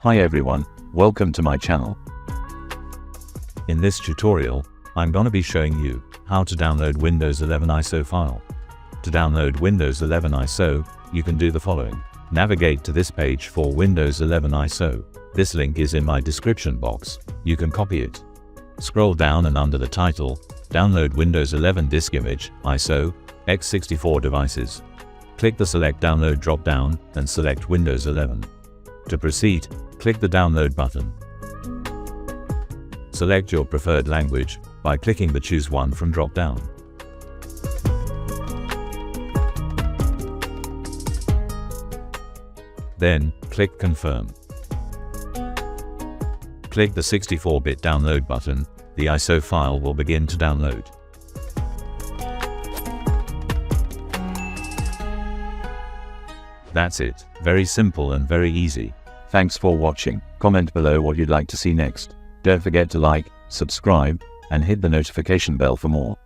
Hi everyone, welcome to my channel. In this tutorial, I'm gonna be showing you how to download Windows 11 ISO file. To download Windows 11 ISO, you can do the following. Navigate to this page for Windows 11 ISO. This link is in my description box. You can copy it. Scroll down and under the title, Download Windows 11 Disk Image, ISO, x64 devices. Click the Select Download drop-down and select Windows 11. To proceed, click the Download button. Select your preferred language by clicking the Choose One from drop-down. Then, click Confirm. Click the 64-bit download button. The ISO file will begin to download. That's it. Very simple and very easy. Thanks for watching. Comment below what you'd like to see next. Don't forget to like, subscribe, and hit the notification bell for more.